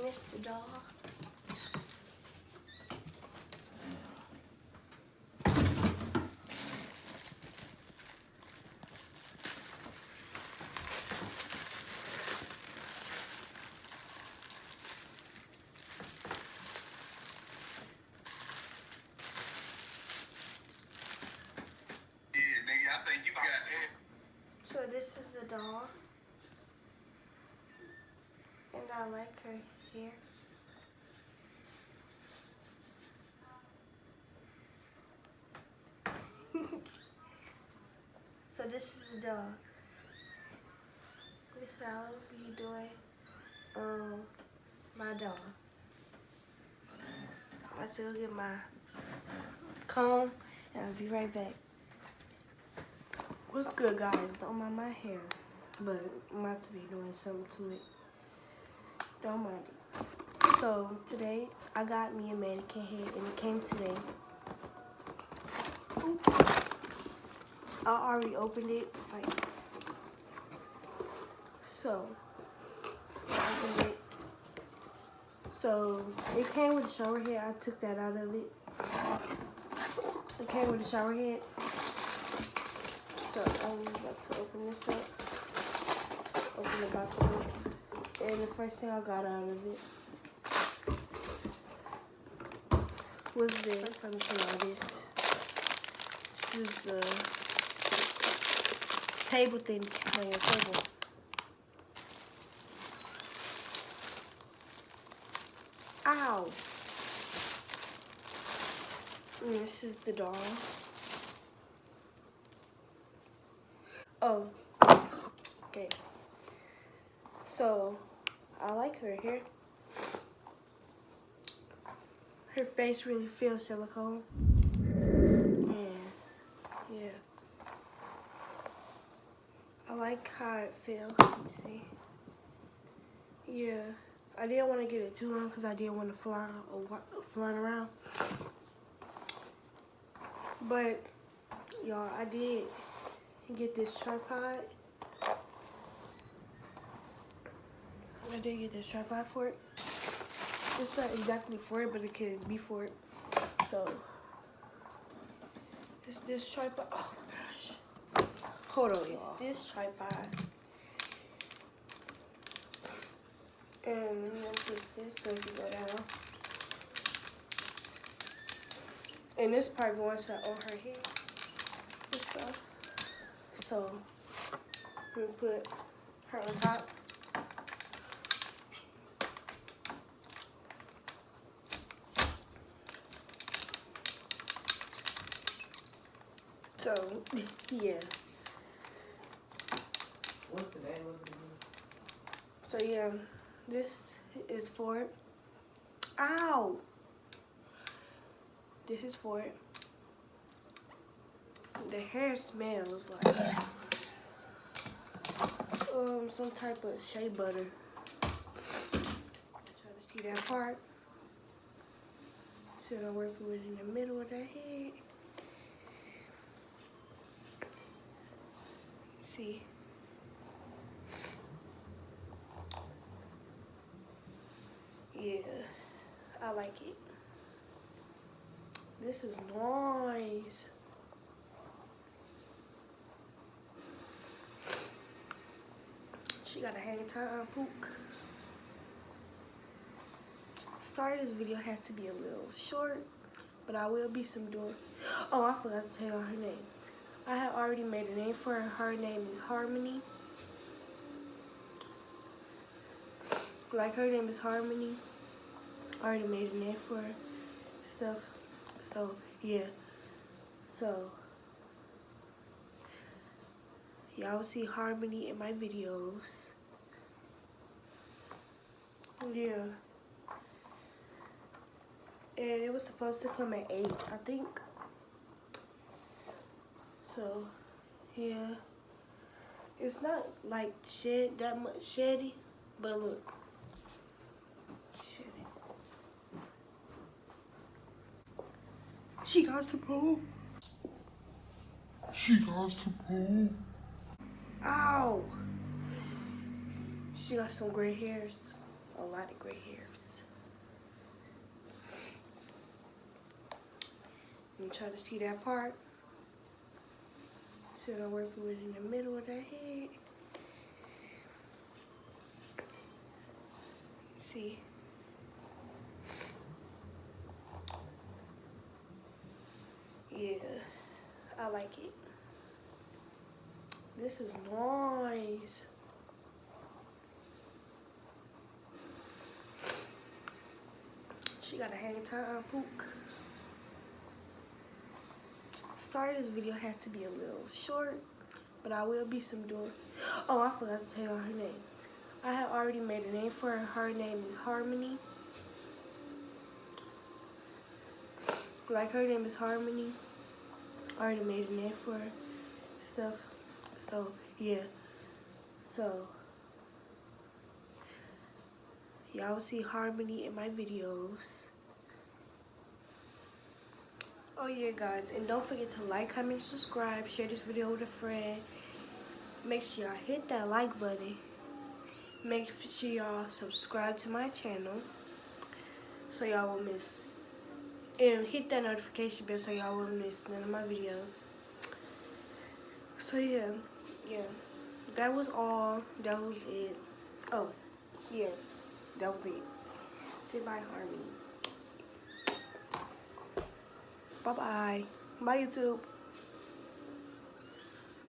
Miss the dog. So this is the doll, and I like her hair. So this is the doll. This is how I'll be doing my doll. I'm about to go get my comb, and I'll be right back. What's good, guys? Don't mind my hair, but I'm about to be doing something to it. Don't mind it. So today I got me a mannequin head, and it came today. Ooh. I already opened it, like so. I opened it. So it came with a shower head. I took that out of it. It came with a shower head. So I'm about to open this up. Open the box up. And the first thing I got out of it was this. Let me show y'all this. This is the table thing on your table. Ow! And this is the doll. Oh, okay. So, I like her hair. Her face really feels silicone. And, yeah. I like how it feels. Let me see. Yeah. I didn't want to get it too long because I didn't want to fly around. But, y'all, I did get this tripod. I did get this tripod for it. It's not exactly for it, but it can be for it. So, it's this tripod. Oh my gosh. Hold on, y'all. This tripod. And just this so it can go down. And this part goes on her head. This stuff. So, we put her on top. So, yeah. What's the name of it? So, yeah, this is for it. Ow! This is for it. The hair smells like some type of shea butter. Try to see that part. So I'm working with it in the middle of the head. See. Yeah, I like it. This is nice. She got a hang time pook. Sorry this video has to be a little short, but I will be doing. Oh, I forgot to tell y'all her name. I have already made a name for her. Her name is Harmony. Like, her name is Harmony. I already made a name for her stuff. So, yeah. So, y'all will see Harmony in my videos. Yeah. And it was supposed to come at 8, I think. So, yeah. It's not like that much shady, but look. Shady. She got to poo. She got to poo. Ow. She got some gray hairs. A lot of gray hairs. try to see that part. So I'm working with in the middle of the head. See. Yeah, I like it. This is nice. She got a hang time pook. Sorry this video has to be a little short, but I will be doing. Oh, I forgot to tell you her name. I have already made a name for her. Her name is Harmony. Like, her name is Harmony. I already made a name for her stuff. So, yeah. So, y'all will see Harmony in my videos. Oh yeah, guys, and don't forget to like, comment, subscribe, share this video with a friend. Make sure y'all hit that like button. Make sure y'all subscribe to my channel so y'all won't miss. And hit that notification bell so y'all won't miss none of my videos. So yeah, that was all. That was it. Oh, yeah, that was it. Say bye, Harmony. Bye-bye. Bye, YouTube.